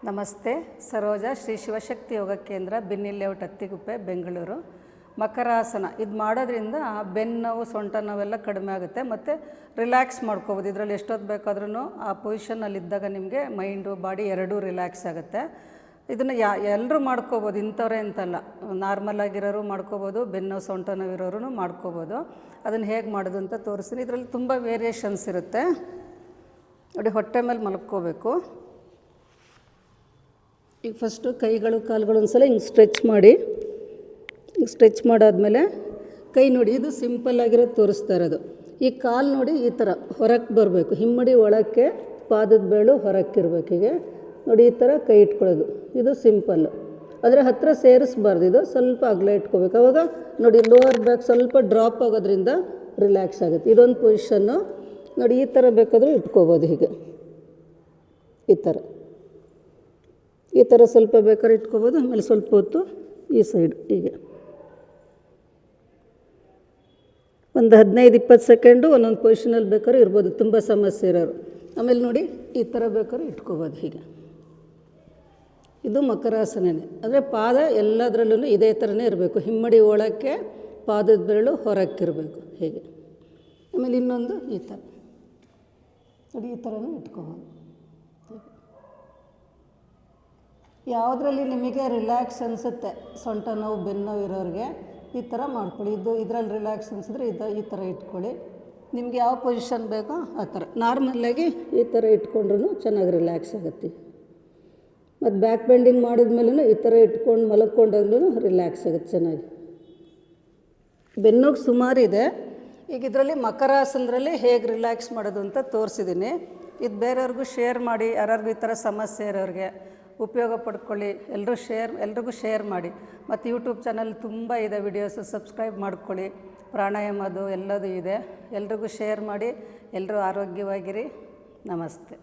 ನಮಸ್ತೆ. ಸರೋಜಾ ಶ್ರೀ ಶಿವಶಕ್ತಿ ಯೋಗ ಕೇಂದ್ರ, ಬಿನ್ನಿ ಲೇಔಟ್, ಅತ್ತಿಗುಪ್ಪೆ, ಬೆಂಗಳೂರು. ಮಕರಾಸನ ಇದು ಮಾಡೋದ್ರಿಂದ ಬೆನ್ನು ನೋವು, ಸೊಂಟ ನೋವೆಲ್ಲ ಕಡಿಮೆ ಆಗುತ್ತೆ ಮತ್ತು ರಿಲ್ಯಾಕ್ಸ್ ಮಾಡ್ಕೋಬೋದು. ಇದರಲ್ಲಿ ಎಷ್ಟೊತ್ತು ಬೇಕಾದ್ರೂ ಆ ಪೊಸಿಷನ್ನಲ್ಲಿದ್ದಾಗ ನಿಮಗೆ ಮೈಂಡು ಬಾಡಿ ಎರಡೂ ರಿಲ್ಯಾಕ್ಸ್ ಆಗುತ್ತೆ. ಇದನ್ನು ಎಲ್ಲರೂ ಮಾಡ್ಕೋಬೋದು, ಇಂಥವ್ರೆ ಅಂತಲ್ಲ, ನಾರ್ಮಲ್ ಆಗಿರೋರು ಮಾಡ್ಕೋಬೋದು, ಬೆನ್ನು ಸೊಂಟ ನೋವಿರೋರು ಮಾಡ್ಕೋಬೋದು. ಅದನ್ನು ಹೇಗೆ ಮಾಡೋದು ಅಂತ ತೋರಿಸ್ತೀನಿ. ಇದರಲ್ಲಿ ತುಂಬ ವೇರಿಯೇಷನ್ಸ್ ಇರುತ್ತೆ ನೋಡಿ. ಹೊಟ್ಟೆ ಮೇಲೆ ಮಲ್ಕೋಬೇಕು. ಈಗ ಫಸ್ಟು ಕೈಗಳು ಕಾಲುಗಳು ಒಂದು ಸಲ ಹಿಂಗೆ ಸ್ಟ್ರೆಚ್ ಮಾಡಿ, ಸ್ಟ್ರೆಚ್ ಮಾಡಾದಮೇಲೆ ಕೈ ನೋಡಿ, ಇದು ಸಿಂಪಲ್ ಆಗಿರೋದು ತೋರಿಸ್ತಾ ಇರೋದು. ಈ ಕಾಲು ನೋಡಿ ಈ ಥರ ಹೊರಕ್ಕೆ ಬರಬೇಕು, ಹಿಮ್ಮಡಿ ಒಳಕ್ಕೆ, ಪಾದದ ಬೇಳು ಹೊರಕ್ಕಿರ್ಬೇಕು. ಹೀಗೆ ನೋಡಿ, ಈ ಥರ ಕೈ ಇಟ್ಕೊಳ್ಳೋದು, ಇದು ಸಿಂಪಲ್ಲು. ಆದರೆ ಹತ್ತಿರ ಸೇರಿಸ್ಬಾರ್ದು, ಇದು ಸ್ವಲ್ಪ ಅಗಲ ಇಟ್ಕೋಬೇಕು. ಆವಾಗ ನೋಡಿ, ಲೋವರ್ ಬ್ಯಾಕ್ ಸ್ವಲ್ಪ ಡ್ರಾಪ್ ಆಗೋದ್ರಿಂದ ರಿಲ್ಯಾಕ್ಸ್ ಆಗುತ್ತೆ. ಇದೊಂದು ಪೊಸಿಷನ್ನು ನೋಡಿ, ಈ ಥರ ಬೇಕಾದರೂ ಇಟ್ಕೋಬೋದು. ಹೀಗೆ ಈ ಥರ ಸ್ವಲ್ಪ ಬೇಕಾದ್ರೆ ಇಟ್ಕೋಬೋದು. ಆಮೇಲೆ ಸ್ವಲ್ಪ ಹೊತ್ತು ಈ ಸೈಡು ಹೀಗೆ ಒಂದು 15-20 ಸೆಕೆಂಡು ಒಂದೊಂದು ಪೊಸಿಷನಲ್ಲಿ ಬೇಕಾದ್ರೂ ಇರ್ಬೋದು, ತುಂಬ ಸಮಸ್ಯೆ ಇರೋರು. ಆಮೇಲೆ ನೋಡಿ, ಈ ಥರ ಬೇಕಾದ್ರೂ ಇಟ್ಕೋಬೋದು. ಹೀಗೆ ಇದು ಮಕರಾಸನೇ. ಅಂದರೆ ಪಾದ ಎಲ್ಲದರಲ್ಲೂ ಇದೇ ಥರನೇ ಇರಬೇಕು, ಹಿಮ್ಮಡಿ ಒಳಕ್ಕೆ, ಪಾದದ ಬೆರಳು ಹೊರಕ್ಕಿರಬೇಕು. ಹೀಗೆ ಆಮೇಲೆ ಇನ್ನೊಂದು ಈ ಥರ ನೋಡಿ, ಈ ಥರನೂ ಇಟ್ಕೋಬೋದು. ಯಾವುದರಲ್ಲಿ ನಿಮಗೆ ರಿಲ್ಯಾಕ್ಸ್ ಅನಿಸುತ್ತೆ, ಸೊಂಟ ನೋವು, ಬೆನ್ನು ನೋವು ಇರೋರಿಗೆ ಈ ಥರ ಮಾಡ್ಕೊಳ್ಳಿ. ಇದರಲ್ಲಿ ರಿಲ್ಯಾಕ್ಸ್ ಅನಿಸಿದ್ರೆ ಈ ಥರ ಇಟ್ಕೊಳ್ಳಿ. ನಿಮ್ಗೆ ಯಾವ ಪೊಸಿಷನ್ ಬೇಕೋ ಆ ಥರ. ನಾರ್ಮಲ್ಲಾಗಿ ಈ ಥರ ಇಟ್ಕೊಂಡ್ರೂ ಚೆನ್ನಾಗಿ ರಿಲ್ಯಾಕ್ಸ್ ಆಗುತ್ತೆ. ಮತ್ತು ಬ್ಯಾಕ್ ಬೆಂಡಿಂಗ್ ಮಾಡಿದ್ಮೇಲೂ ಈ ಥರ ಇಟ್ಕೊಂಡು ಮಲಕ್ಕೊಂಡಾಗ್ಲೂ ರಿಲ್ಯಾಕ್ಸ್ ಆಗುತ್ತೆ ಚೆನ್ನಾಗಿ. ಬೆನ್ನುಗೆ ಸುಮಾರಿದೆ. ಈಗ ಇದರಲ್ಲಿ ಮಕರಾಸನದಲ್ಲಿ ಹೇಗೆ ರಿಲ್ಯಾಕ್ಸ್ ಮಾಡೋದು ಅಂತ ತೋರಿಸಿದ್ದೀನಿ. ಇದು ಬೇರೆಯವ್ರಿಗೂ ಶೇರ್ ಮಾಡಿ, ಯಾರಿಗೂ ಈ ಥರ ಸಮಸ್ಯೆ ಇರೋರಿಗೆ ಉಪಯೋಗ ಪಡ್ಕೊಳ್ಳಿ. ಎಲ್ರಿಗೂ ಶೇರ್ ಮಾಡಿ. ಮತ್ತು ಯೂಟ್ಯೂಬ್ ಚಾನಲ್ ತುಂಬ ಇದೆ ವಿಡಿಯೋಸು, ಸಬ್ಸ್ಕ್ರೈಬ್ ಮಾಡ್ಕೊಳ್ಳಿ. ಪ್ರಾಣಾಯಾಮದು ಎಲ್ಲದೂ ಇದೆ. ಎಲ್ರಿಗೂ ಶೇರ್ ಮಾಡಿ. ಎಲ್ಲರೂ ಆರೋಗ್ಯವಾಗಿರಿ. ನಮಸ್ತೆ.